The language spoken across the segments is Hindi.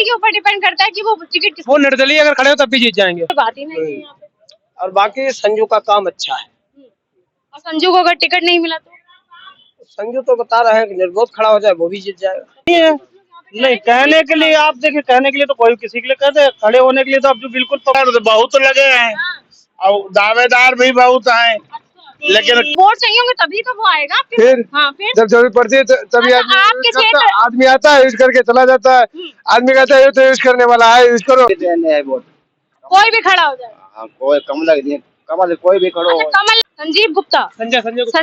के ऊपर डिपेंड करता है कि वो टिकट वो निर्दलीय अगर खड़े हो तब भी जीत जाएंगे। बात ही नहीं है यहाँ पे। और बाकी संजू का काम अच्छा है। और संजू को अगर टिकट नहीं मिला तो संजू तो बता रहे हैं कि निर्विरोध खड़ा हो जाए वो भी जीत जाएगा। नहीं, कहने के लिए आप देखिए, कहने के लिए तो कोई किसी के लिए कहते, खड़े होने के लिए तो आप जो बिल्कुल बहुत लगे हैं और दावेदार भी बहुत हैं, लेकिन वोट चाहिए होंगे तभी तो वो आएगा। फिर हाँ, फिर जब जरूरत पड़ती है तभी आपके क्षेत्र आदमी आता है, यूज करके चला जाता है। आदमी कहता है ये तो यूज करने वाला है, यूज करो। कोई भी खड़ा हो जाए। कोई कमल कोई भी खड़ो। कमल संजीव गुप्ता संजय गुप्ता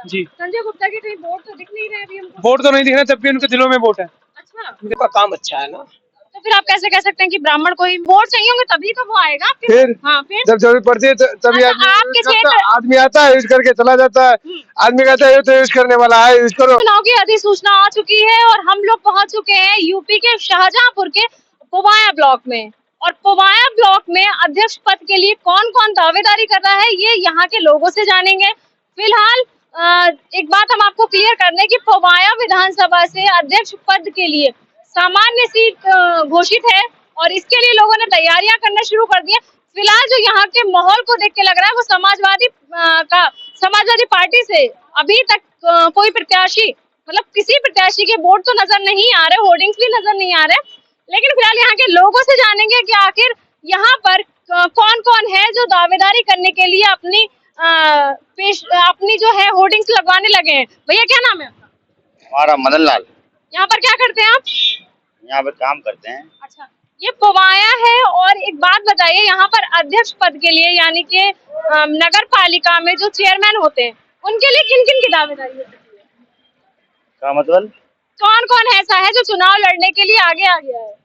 जी। संजय गुप्ता के कहीं वोट तो दिख नहीं रहे अभी हमको। वोट तो नहीं दिख रहा, जबकि उनके दिलों में वोट है। अच्छा, उनका काम अच्छा है ना। तो फिर आप कैसे कह सकते हैं कि ब्राह्मण कोई वोट चाहिए होंगे तभी तो वो आएगा। फिर हाँ, फिर जब जरूरत पड़ती है तभी आपके क्षेत्र आदमी आता है, यूज करके चला जाता है। आदमी कहता है ये तो यूज करने वाला है, यूज करो। चुनाव की अधिसूचना आ चुकी है और हम लोग पहुंच चुके हैं यूपी के शाहजहांपुर के पुवाया ब्लॉक में। और पुवाया ब्लॉक में अध्यक्ष पद के लिए कौन कौन दावेदारी कर रहा है ये यहाँ के लोगों से जानेंगे। फिलहाल एक बात हम आपको क्लियर कर दें कि पुवाया विधानसभा से अध्यक्ष पद के लिए सामान्य सीट घोषित है और इसके लिए लोगों ने तैयारियां करना शुरू कर दी है। फिलहाल जो यहाँ के माहौल को देख के लग रहा है वो समाजवादी पार्टी से अभी तक कोई प्रत्याशी मतलब किसी प्रत्याशी के वोट तो नजर नहीं आ रहे, होर्डिंग्स भी नजर नहीं आ रहे। लेकिन फिलहाल यहाँ के लोगों से जानेंगे कि आखिर यहाँ पर कौन कौन है जो दावेदारी करने के लिए अपनी जो है होर्डिंग्स लगवाने लगे हैं। भैया क्या नाम है आपका? हमारा मदन लाल। यहाँ पर क्या करते हैं आप? यहाँ पर काम करते हैं। अच्छा, ये पुवाया है। और एक बात बताइए, यहाँ पर अध्यक्ष पद के लिए यानी कि नगर पालिका में जो चेयरमैन होते हैं उनके लिए किन किन की दावेदारी हो सकती है? क्या मतलब? कौन कौन ऐसा है जो चुनाव लड़ने के लिए आगे आ गया है?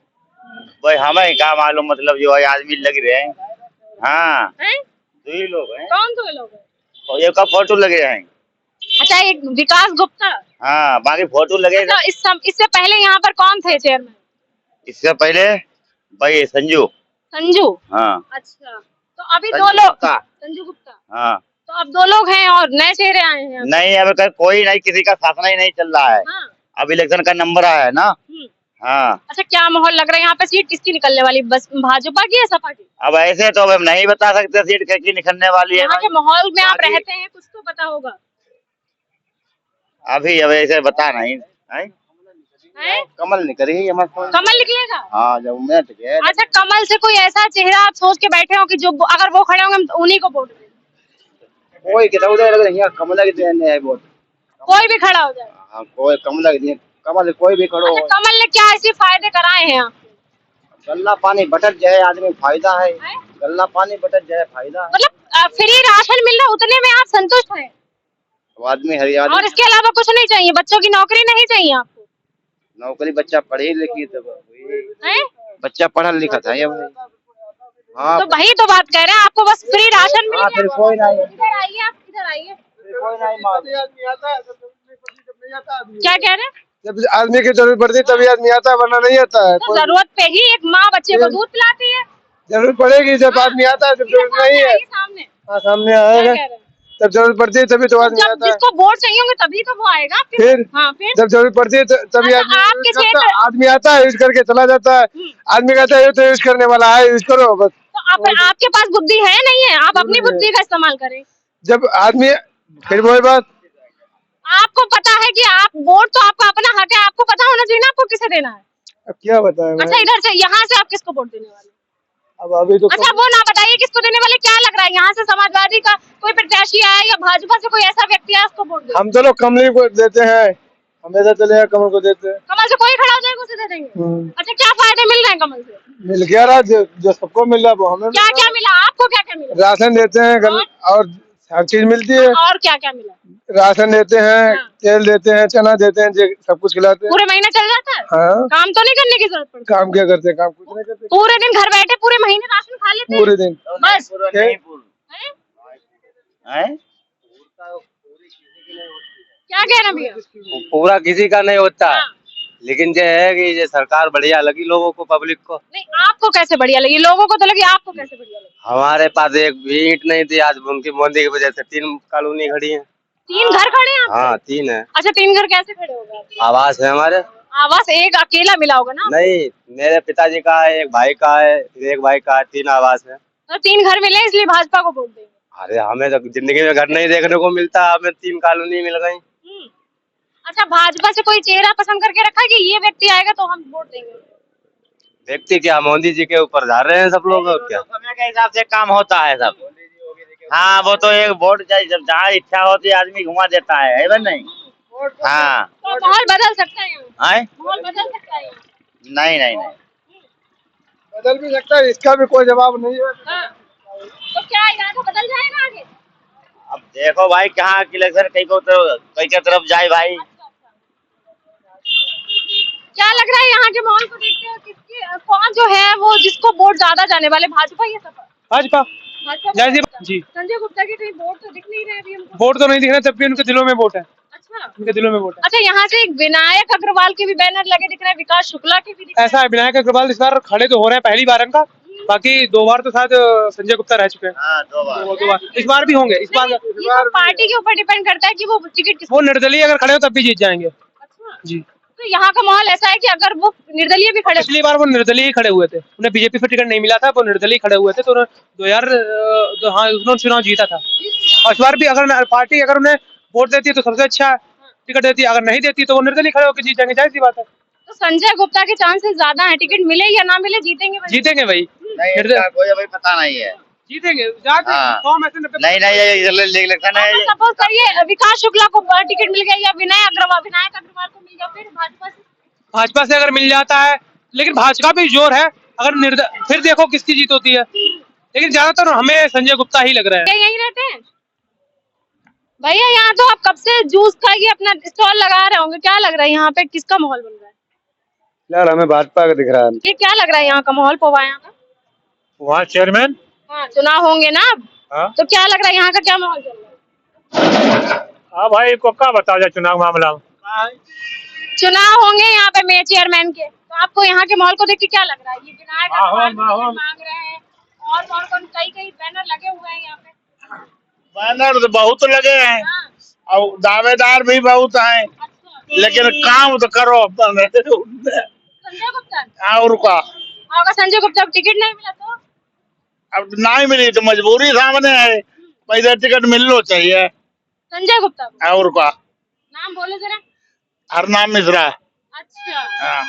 भाई हमें क्या मालूम, मतलब जो आदमी लग रहे हैं। हाँ, दो ही लोग हैं। कौन दो लोग हैं? और ये का फोटो लगे हैं। अच्छा, एक विकास गुप्ता। हाँ, बाकी फोटो लगे। अच्छा, इससे पहले यहाँ पर कौन थे चेयरमैन? इससे पहले भाई संजू। हाँ। अच्छा, तो अभी दो लोग। संजू गुप्ता। हाँ, तो अब दो लोग हैं और नए चेहरे आए हैं। नहीं अब कोई नहीं, किसी का शासन ही नहीं चल रहा है। हाँ। अब इलेक्शन का नंबर आया है ना। हाँ। अच्छा, क्या माहौल लग रहा है यहाँ पे? सीट किसकी निकलने वाली, बस भाजपा की या सपा की? अब ऐसे तो अब नहीं बता सकते सीट किसकी निकलने वाली है। यहाँ के माहौल में आप रहते हैं, कुछ तो पता होगा। अभी अब ऐसे बता नहीं है? कमल निकली, कमल निकलेगा। हाँ, जब मैं अच्छा, कमल से कोई ऐसा चेहरा आप सोच के बैठे हो कि जो अगर वो खड़े होंगे हम उन्हीं को वोट देंगे? कोई कमल है वोट। कोई भी खड़ा हो जाए। हाँ, कोई कमल कोई भी खड़ो। अच्छा, कमल ने क्या ऐसे फायदे कराए हैं आपको? गल्ला पानी बटक जाए आदमी फायदा है। गल्ला पानी बटक जाए फायदा। मतलब फ्री राशन मिल रहा उतने में आप संतुष्ट हैं? आदमी हरियाणा और इसके अलावा कुछ नहीं चाहिए? बच्चों की नौकरी नहीं चाहिए आपको? नौकरी बच्चा पढ़ी लिखी तो बच्चा पढ़ा लिखा था ये भाई। हाँ, तो वही तो बात कह रहे हैं, आपको बस फ्री राशन मिल फिर कोई नहीं। इधर आइए, आप इधर आइए। कोई नहीं क्या कह रहे हैं? जब आदमी की जरूरत पड़ती है तभी आदमी आता है, वरना नहीं आता है। तो जरूरत पे ही एक माँ बच्चे को दूध पिलाती है। जरूरत पड़ेगी जब आदमी आता है, जब जरूरत नहीं है। सामने सामने आएगा, जब जरूरत पड़ती है तभी तो आदमी आता है। जिसको वोट चाहिए होंगे तभी तो वो आएगा। फिर हाँ, फिर जब जरूरत पड़ती है तभी आपके क्षेत्र आदमी आता है, यूज करके चला जाता है। आदमी कहता है ये तो यूज करने वाला है, यूज करो बस। तो आपके पास बुद्धि है नहीं है? आप अपनी बुद्धि का इस्तेमाल करें। जब आदमी फिर वही बात, आपको पता है कि आप वोट तो आपका अपना हक है, आपको पता होना चाहिए ना आपको किसे देना है। अब क्या बताएं। अच्छा, इधर से यहाँ से आप किसको वोट देने वाले? अब अभी तो अच्छा, वो ना बताइए किसको देने वाले। क्या लग रहा है यहाँ से समाजवादी का कोई प्रत्याशी आया या भाजपा से कोई ऐसा व्यक्ति है उसको वोट दें? हम तो लोग कमल को देते हैं, हमेशा चले कमल को देते हैं। कमल से कोई खड़ा हो जाएगा उसे दे देंगे। अच्छा, क्या फायदे मिल रहे हैं कमल से? मिल गया रहा जो सबको मिल रहा है वो हमें। क्या क्या मिला आपको? क्या क्या मिला? राशन देते हैं और हर चीज मिलती है। और क्या क्या मिला? राशन देते हैं, तेल देते हैं, चना देते हैं, सब कुछ खिलाते हैं। पूरे महीने चल जाता है? हाँ। काम तो नहीं करने की जरूरत पड़ती? काम क्या करते हैं? काम कुछ नहीं करते। पूरे दिन घर बैठे पूरे महीने राशन खा लेते हैं? पूरे दिन बस। क्या कह रहे हैं भैया? पूरा किसी का नहीं होता है। लेकिन जो है कि ये सरकार बढ़िया लगी लोगों को, पब्लिक को। नहीं, आपको कैसे बढ़िया लगी? लोगों को तो लगी, आपको कैसे बढ़िया लगी? हमारे पास एक भी ईंट नहीं थी, आज उनकी मोदी की वजह से 3 कॉलोनी खड़ी है। 3 घर खड़े हैं? हाँ, 3 है। अच्छा, 3 घर कैसे खड़े हो गए? आवास है हमारे। आवास एक अकेला मिला होगा ना? नहीं, मेरे पिताजी का है, एक भाई का है, फिर एक भाई का है, 3 आवास है। तो 3 घर मिले इसलिए भाजपा को वोट देंगे। अरे हमें तो जिंदगी में घर नहीं देखने को मिलता, हमें 3 कॉलोनी मिल गई। अच्छा, भाजपा से कोई चेहरा पसंद करके रखा है कि ये व्यक्ति आएगा तो हम वोट देंगे? व्यक्ति क्या, मोदी जी के ऊपर जा रहे हैं सब लोग, और क्या। समय के हिसाब से काम होता है सब। हाँ, वो तो एक वोट चाहिए, जब जहाँ इच्छा होती है आदमी घुमा देता है बस नहीं। हाँ, तो माहौल बदल सकता है यहाँ? आए? माहौल बदल सकता है यहाँ? नहीं नहीं नहीं। बदल भी सकता है, इसका भी कोई जवाब नहीं है। हाँ। तो क्या इरादा बदल जाएगा आगे? अब देखो भाई कहाँ इलेक्शन कई के तरफ जाए भाई। क्या लग रहा है यहाँ के माहौल को देखते हो, किसके कौन जो है वो जिसको वोट ज्यादा जाने वाले, भाजपा या सपा? भाजपा। भाजपा को जय वोट जी। संजय गुप्ता के कहीं वोट तो दिख नहीं रहे अभी हमको। वोट तो नहीं दिख रहा, जब भी उनके दिलों में वोट है। अच्छा उनके दिलों में वोट है। अच्छा, यहाँ से एक विनायक अग्रवाल के भी बैनर लगे दिख रहे हैं, विकास शुक्ला के भी दिख रहे ऐसा है, विनायक अग्रवाल इस बार खड़े तो हो रहे हैं पहली बार इनका, बाकी 2 बार तो शायद संजय गुप्ता रह चुके हैं। हाँ, 2 बार। 2 बार इस बार भी होंगे। इस बार हैं। ये तो पार्टी के ऊपर डिपेंड करता है कि वो टिकट किस। वो निर्दलीय अगर खड़े हो तब भी जीत जाएंगे। अच्छा, जी। तो यहाँ का माहौल ऐसा है कि अगर वो निर्दलीय भी खड़े, पिछली बार वो निर्दलीय ही खड़े हुए थे, उन्हें बीजेपी से टिकट नहीं मिला था, वो निर्दलीय खड़े हुए थे, तो 2000 हाँ उन्होंने चुनाव जीता था। और इस बार भी अगर पार्टी अगर उन्हें वोट देती है तो सबसे अच्छा टिकट देती है, अगर नहीं देती तो वो निर्दलीय खड़े होकर जीत जाएंगे, जाहिर सी बात है। तो संजय गुप्ता के चांसेस ज्यादा है, टिकट मिले या ना मिले जीतेंगे भाई। जीतेंगे भाई, नहीं, इसका कोई अभी पता नहीं है। जीतेंगे। हाँ। नहीं नहीं, ये इलेक्शन है। सपोज करिए विकास शुक्ला को टिकट मिल गया या विनायक अग्रवाल को मिल गया, फिर भाजपा से अगर मिल जाता है, लेकिन भाजपा भी जोर है, अगर फिर देखो किसकी जीत होती है, लेकिन ज्यादातर हमें संजय गुप्ता ही लग रहा है। यही रहते हैं भैया। यहाँ तो आप कब से जूस का ये अपना स्टॉल लगा रहे होंगे, क्या लग रहा है यहाँ पे किसका माहौल बन रहा है? यार हमें भाजपा का दिख रहा है। ये क्या लग रहा है यहाँ का माहौल पोवाया का? वहाँ चेयरमैन। हाँ, चुनाव होंगे ना अब। हाँ। तो क्या लग रहा है यहाँ का क्या माहौल चल रहा है? हाँ भाई को क्या बता जाए चुनाव मामला। चुनाव होंगे यहाँ पे मेयर चेयरमैन के, तो आपको यहाँ के माहौल को देख के क्या लग रहा है? ये विनायक अग्रवाल टिकट मांग रहे हैं और कौन कई बैनर लगे हुए हैं यहाँ पे। बैनर तो बहुत लगे हैं हाँ। और दावेदार भी बहुत हैं, अच्छा, लेकिन काम तो करो अपना। संजय गुप्ता और का अगर संजय गुप्ता को टिकट नहीं मिला तो? अब नहीं मिली तो मजबूरी सामने है, पहले टिकट मिलना चाहिए। संजय गुप्ता को और का नाम बोले जरा। हरनाम मिश्रा। अच्छा, हाँ।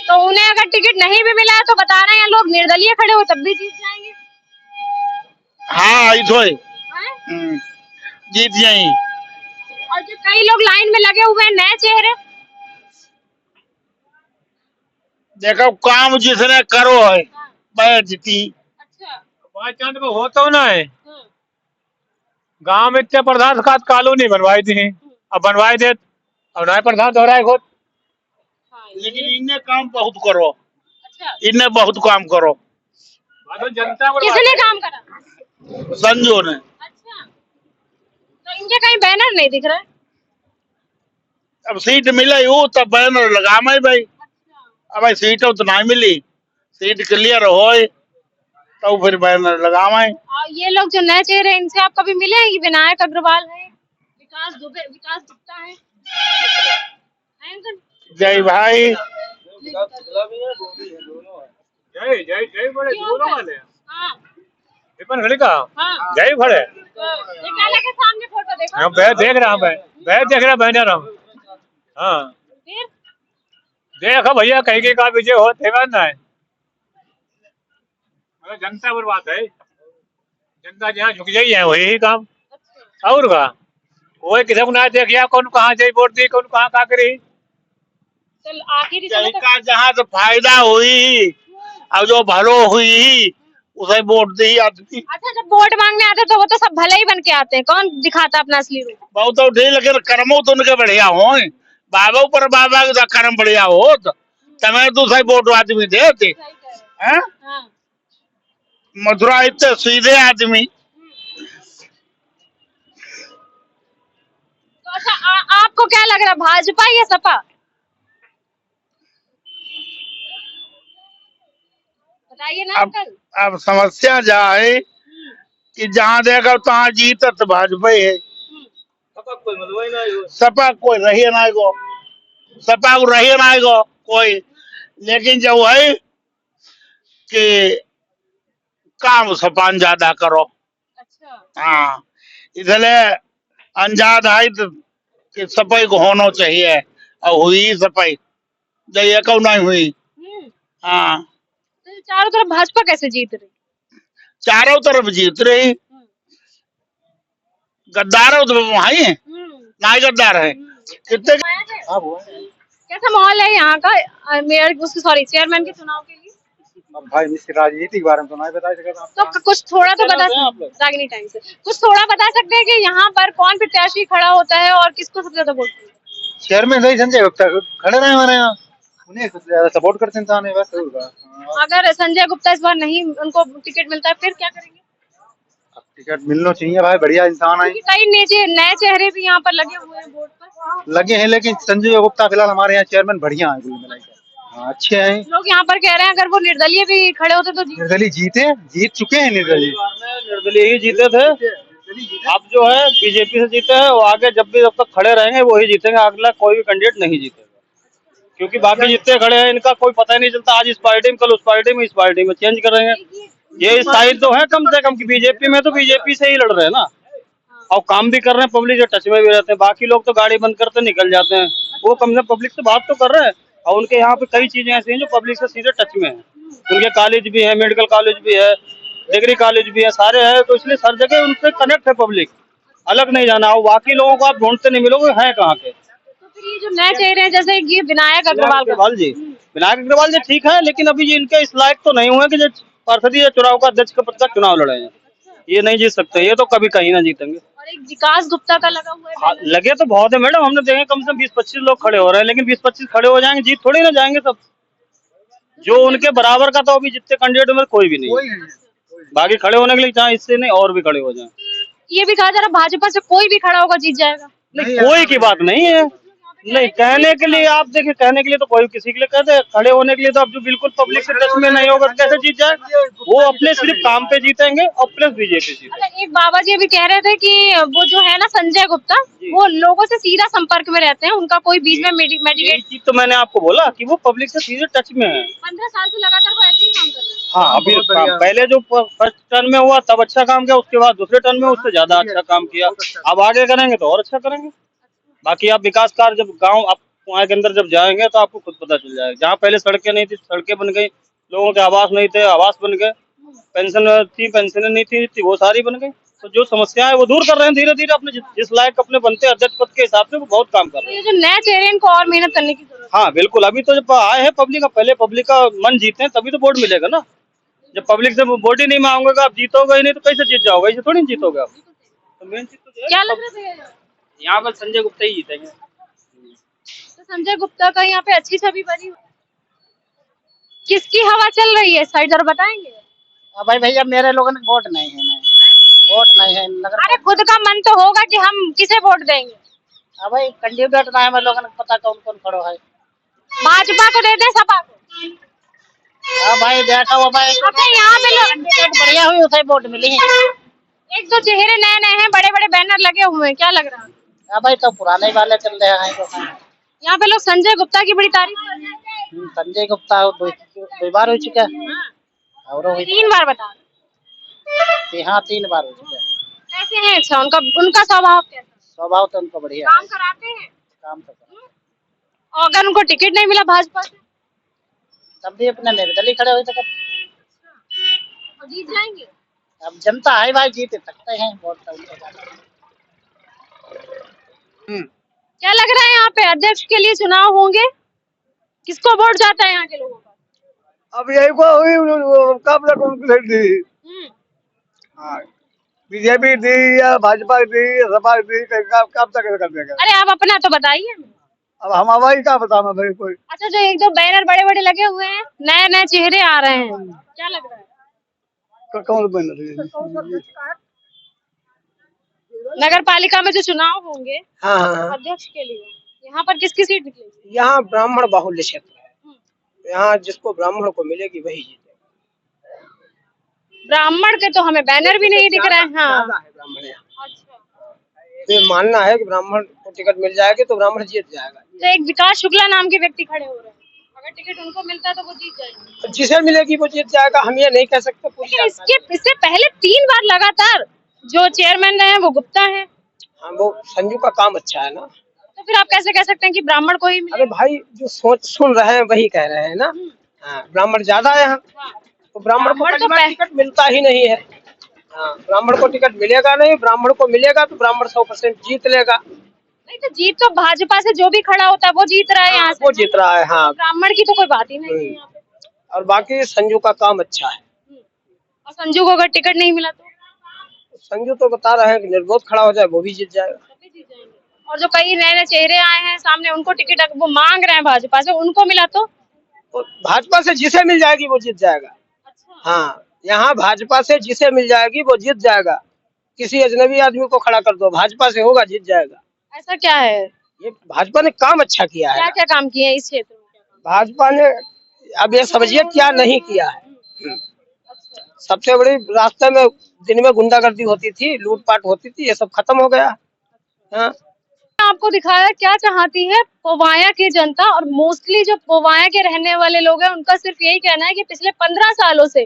तो उन्हें अगर टिकट नहीं भी मिला है तो बता रहे हैं लोग निर्दलीय खड़े हो तब भी जीत जाएंगे। हाँ ऐसो ही। हैं? जीत जाएंगे। और जो कई लोग लाइन में लगे हुए हैं नए चेहरे, देखो काम जिसने करो है वह जीती। अच्छा, 5 चांद में हो तो ना है, गांव में इतने प्रधान खाद कॉलोनी बनवाई थी, अब बनवाई दे, अब नए प्रधान हो रहा है खुद। लेकिन इन्हें काम बहुत करो, अच्छा, इन्हें बहुत काम करो। जनता किसने काम करा? संजो ने। अच्छा, तो इनके कहीं बैनर नहीं दिख रहा है। अब सीट मिले हो तब बैनर लगा मैं भाई। अच्छा, अब भाई सीट तो नहीं मिली, सीट क्लियर हो तो फिर बैनर लगा मैं। और ये लोग जो नए चेहरे हैं, इनसे आप कभी मिले हैं? ये विनायक अग्रवाल है, विकास गुप्ता है अंकल? जय भाई। जय जय जय बड़े दोनों वाले हैं। हाँ, विपिन खड़ी का हाँ। जय खड़े। विद्यालय के सामने फोटो देखो। हम बैठ देख रहा हूँ, बैठ देख रहा बैनर हम। हाँ फिर देखो भैया कहीं के का विजय हो देगा ना है, मतलब जनता पर बात है, जनता जहाँ झुक जाई है वही ही काम। और का कोई किसी को ना देखिया कौन कहाँ जाई वोट दी, कौन कहाँ का करी। तो आखिरी समय तक का जहाँ तो फायदा हुई और जो भलो हुई उसे वोट दी आदमी। अच्छा, जब वोट मांगने आते तो वो तो सब भले ही बन के आते हैं, कौन दिखाता अपना असली रूप? बहुत तो ढेर लेकिन कर्मो तो उनके बढ़िया हो, बाबा पर बाबा का कर्म बढ़िया हो तो तमें तो सही वोट आदमी देते हैं। हाँ। मथुरा इतने सीधे आदमी। तो अच्छा, आपको क्या लग रहा है, भाजपा या सपा? बताइए ना अंकल। अब समस्या जाए कि जहाँ देखा तहाँ जीतत भाजपा है, सपा कोई रही ना गो, सपा को रही ना गो, कोई, लेकिन जो है कि काम सपान ज्यादा करो। अच्छा। हाँ, इसलिए अंजाद है तो कि सफाई को होना चाहिए, और हुई सफाई, जो ये क्यों नहीं हुई। हाँ, तो चारों तरफ भाजपा कैसे जीत रही? चारों तरफ जीत रही, गद्दार तो वही है, ना ही गद्दार है कितने। कैसा माहौल है यहाँ का मेयर उसके सॉरी चेयरमैन के चुनाव के लिए? अब भाई इसकी राजनीति के बारे में तो नहीं बता सकता। तो कुछ थोड़ा तो बता रागनी टाइम से कुछ थोड़ा बता सकते हैं कि यहाँ पर कौन प्रत्याशी खड़ा होता है और किसको सबसे ज्यादा वोट मिलता है? चेयरमैन सही संजय गुप्ता खड़े रहे हमारे यहाँ, उन्हें सबसे ज्यादा सपोर्ट करते इंसान है बस। अगर संजय गुप्ता इस बार नहीं उनको टिकट मिलता है फिर क्या करेंगे? अब टिकट मिलना चाहिए भाई, बढ़िया इंसान है। क्योंकि कई नए चेहरे भी यहाँ पर लगे हुए हैं वोट पर। लगे हैं, लेकिन संजय गुप्ता फिलहाल हमारे यहाँ चेयरमैन बढ़िया है, कुल मिलाकर। हाँ, अच्छे हैं। लोग यहाँ पर कह रहे हैं अगर वो निर्दलीय भी खड़े होते तो निर्दलीय जीत चुके हैं। निर्दलीय ही जीते थे, अब जो है बीजेपी से जीते हैं, वो आगे जब तक खड़े रहेंगे वही जीतेंगे, अगला कोई भी कैंडिडेट नहीं जीतेगा, क्योंकि बाकी जितने खड़े हैं इनका कोई पता ही नहीं चलता, आज इस पार्टी में कल उस पार्टी में, इस पार्टी में चेंज कर रहे हैं। ये साइड तो है कम से कम कि बीजेपी में तो बीजेपी से ही लड़ रहे हैं ना, और काम भी कर रहे हैं, पब्लिक के टच में भी रहते हैं। बाकी लोग तो गाड़ी बंद करते निकल जाते हैं, वो कम से कम पब्लिक से बात तो कर रहे हैं, और उनके यहाँ पे कई चीजें ऐसी हैं जो पब्लिक से सीधे टच में है। उनके कॉलेज भी है, मेडिकल कॉलेज भी है, डिग्री कॉलेज भी है, सारे हैं, तो इसलिए हर जगह उनसे कनेक्ट है पब्लिक, अलग नहीं जाना। और बाकी लोगों को आप ढूंढते नहीं मिलोगे हैं कहाँ के। तो फिर ये जो नए चेहरे हैं जैसे ये विनायक अग्रवाल जी, विनायक अग्रवाल जी ठीक है, लेकिन अभी इनके इस लायक तो नहीं हुए कि जो पार्षदीय चुनाव का अध्यक्ष का पद का चुनाव लड़े हैं, ये नहीं जीत सकते, ये तो कभी कहीं ना जीतेंगे। और एक विकास गुप्ता का लगा हुआ है बैनर। लगे तो बहुत है मैडम, हमने देखे कम से कम 20-25 लोग खड़े हो रहे हैं, लेकिन 20-25 खड़े हो जाएंगे, जीत थोड़ी ना जाएंगे सब। जो उनके बराबर का तो अभी जितने कैंडिडेट में कोई भी नहीं है, बाकी खड़े होने के लिए चाहे इससे नहीं और भी खड़े हो जाए। ये भी कहा जा रहा भाजपा से कोई भी खड़ा होगा जीत जाएगा। नहीं, कोई की बात नहीं है, नहीं कहने के लिए, आप देखिए कहने के लिए तो कोई किसी के लिए कहते हैं, खड़े होने के लिए तो आप जो बिल्कुल पब्लिक से टच में नहीं होगा कैसे जीत जाए। वो अपने सिर्फ काम पे जीतेंगे और प्लस बीजेपी जीते। अच्छा, एक बाबा जी अभी कह रहे थे कि वो जो है ना संजय गुप्ता, वो लोगों से सीधा संपर्क में रहते हैं, उनका कोई बीच में मेडिकेट। चीज तो मैंने आपको बोला कि वो पब्लिक से सीधे टच में है। 15 साल से लगातार वो ऐसे ही काम कर रहे हैं। हाँ, अभी पहले जो फर्स्ट टर्न में हुआ तब अच्छा काम किया, उसके बाद दूसरे टर्न में उससे ज्यादा अच्छा काम किया, अब आगे करेंगे तो और अच्छा करेंगे। बाकी आप विकास कार्य जब गांव आप वहाँ के अंदर जब जाएंगे तो आपको खुद पता चल जाएगा, जहाँ पहले सड़कें नहीं थी सड़कें बन गई, लोगों के आवास नहीं थे आवास बन गए, पेंशन थी पेंशन नहीं थी वो सारी बन गई। तो जो समस्या है वो दूर कर रहे हैं धीरे धीरे, अपने जिस लायक अपने बनते अध्यक्ष पद के हिसाब से वो बहुत काम कर रहे हैं। ये जो नए चेहरे इनको और मेहनत करने की जरूरत हाँ बिल्कुल, अभी तो जब आए हैं पब्लिक का, पहले पब्लिक का मन जीते हैं तभी तो वोट मिलेगा ना। जब पब्लिक से वोट ही नहीं मांगोगे, आप जीतोगे ही नहीं तो कैसे जीत जाओगे, ऐसे थोड़ी जीतोगे आप। तो मेन चीज तो क्या लग रहा है यहाँ पर संजय गुप्ता ही जीतेंगे। तो संजय गुप्ता का यहाँ पे अच्छी छवि बनी हुई। किसकी हवा चल रही है इस साइड जरा बताएंगे? भाई भैया मेरे लोगों ने वोट नहीं है, वोट नहीं है नगर। अरे खुद का मन तो होगा कि हम किसे वोट देंगे। अब भाई कैंडिडेट ना है, मेरे लोगों ने पता कौन कौन खड़ो है। भाजपा को दे दे सपा को। भाई देखा वो भाई अच्छा यहाँ पे लोग कैंडिडेट बढ़िया हुई उसे वोट मिली है। एक दो चेहरे नए नए हैं, बड़े बड़े बैनर लगे हुए हैं, क्या लग रहा है? भाई तो पुराने वाले चल रहे हैं तो यहाँ पे लोग संजय गुप्ता की बड़ी तारीफ कर रहे हैं। संजय गुप्ता दो बार हो चुका है और 3 बार बता। हाँ 3 बार हो चुका है। कैसे हैं? अच्छा उनका स्वभाव कैसा? स्वभाव तो उनको बढ़िया काम कराते हैं? काम तो और अगर उनको टिकट नहीं मिला भाजपा से तब भी अपने निर्दलीय खड़े हुए थे, तो जीत जाएंगे। अब जनता है भाई, जीत सकते हैं वोट तो। क्या लग रहा है यहाँ पे अध्यक्ष के लिए चुनाव होंगे, किसको वोट जाता है यहाँ के लोगों का? अब यही को हुई कब तक उनको दी, बीजेपी दी या भाजपा दी या सपा दी, कब तक कर देगा। अरे आप अपना तो बताइए। अब हम हवाई का बताना भाई कोई। अच्छा जो 1-2 बैनर बड़े बड़े लगे हुए हैं, नए नए चेहरे आ रहे हैं, क्या लग रहा है? कौन बन रही नगर पालिका में जो चुनाव होंगे हाँ, अध्यक्ष के लिए, यहाँ पर किसकी सीट निकलेगी? यहाँ ब्राह्मण बाहुल्य क्षेत्र है, यहाँ जिसको ब्राह्मण को मिलेगी वही जीतेगा। ब्राह्मण के तो हमें बैनर भी नहीं दिख रहे हैं। हाँ ब्राह्मण यहाँ अच्छा, ये मानना है कि ब्राह्मण को टिकट मिल जाएगी तो ब्राह्मण जीत जाएगा। तो एक विकास शुक्ला नाम के व्यक्ति खड़े हो रहे हैं अगर टिकट उनको मिलता है तो वो जीत जाएंगे। जिसे मिलेगी वो जीत जाएगा, हम ये नहीं कह सकते पूरी लेकिन इससे पहले 3 बार लगातार जो चेयरमैन रहे हैं वो गुप्ता है, हाँ, वो संजू का काम अच्छा है ना। तो फिर आप कैसे कह सकते हैं कि ब्राह्मण को ही अरे भाई, जो सोच सुन रहे हैं वही कह रहे हैं ना। हाँ, ब्राह्मण ज्यादा है यहाँ, तो ब्राह्मण को ब्राह्मण तो पहली बार टिकट मिलता ही नहीं है। हाँ, ब्राह्मण को टिकट मिलेगा नहीं, ब्राह्मण को मिलेगा तो ब्राह्मण 100% जीत लेगा। नहीं तो जीत तो भाजपा से जो भी खड़ा होता है वो जीत रहा है यहाँ से, वो जीत रहा है। हाँ, ब्राह्मण की तो कोई बात ही नहीं है यहाँ पे। और बाकी संजू का काम अच्छा है। और संजू को अगर टिकट नहीं मिला तो संजू तो बता रहे हैं कि निर्विरोध खड़ा हो जाए वो भी जीत जाएगा। तभी जीत जाएंगे। और जो कई नए नए चेहरे आए हैं सामने, उनको टिकट वो मांग रहे हैं भाजपा से, उनको मिला तो भाजपा से जिसे मिल जाएगी वो जीत जाएगा। अच्छा। हाँ, यहाँ भाजपा से जिसे मिल जाएगी वो जीत जाएगा। किसी अजनबी आदमी को खड़ा कर दो, भाजपा से होगा, जीत जाएगा। ऐसा क्या है, ये भाजपा ने काम अच्छा किया है। क्या क्या काम किए हैं इस क्षेत्र में? भाजपा ने अब ये समझिए क्या नहीं किया है। सबसे बड़ी, रास्ते में दिन में गुंडागर्दी होती थी, लूटपाट होती थी, ये सब खत्म हो गया। हाँ, आपको दिखाया क्या चाहती है पोवाया की जनता, और मोस्टली जो पोवाया के रहने वाले लोग हैं उनका सिर्फ यही कहना है कि पिछले 15 सालों से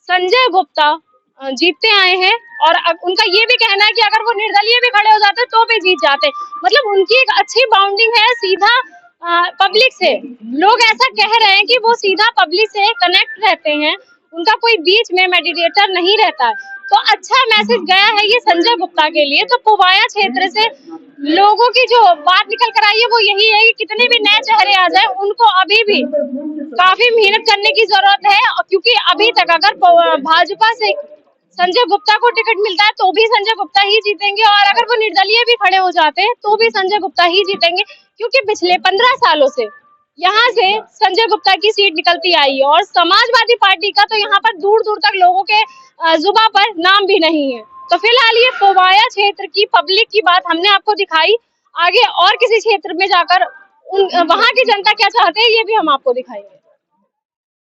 संजय गुप्ता जीतते आए हैं, और उनका ये भी कहना है कि अगर वो निर्दलीय भी खड़े हो जाते तो भी जीत जाते। मतलब उनकी एक अच्छी बाउंडिंग है सीधा पब्लिक से। लोग ऐसा कह रहे हैं कि वो सीधा पब्लिक से कनेक्ट रहते हैं, उनका कोई बीच में मेडिएटर नहीं रहता है। तो अच्छा मैसेज गया है ये संजय गुप्ता के लिए। तो पोवाया क्षेत्र से लोगों की जो बात निकल कर आई है वो यही है कि कितने भी नए चेहरे आ जाए, उनको अभी भी काफी मेहनत करने की जरूरत है। क्योंकि अभी तक अगर भाजपा से संजय गुप्ता को टिकट मिलता है तो भी संजय गुप्ता ही जीतेंगे, और अगर वो निर्दलीय भी खड़े हो जाते हैं तो भी संजय गुप्ता ही जीतेंगे। क्योंकि पिछले 15 सालों से यहाँ से संजय गुप्ता की सीट निकलती आई है, और समाजवादी पार्टी का तो यहाँ पर दूर दूर तक लोगों के जुबान पर नाम भी नहीं है। तो फिलहाल ये पोवाया क्षेत्र की पब्लिक की बात हमने आपको दिखाई। आगे और किसी क्षेत्र में जाकर वहाँ की जनता क्या चाहते हैं ये भी हम आपको दिखाएंगे।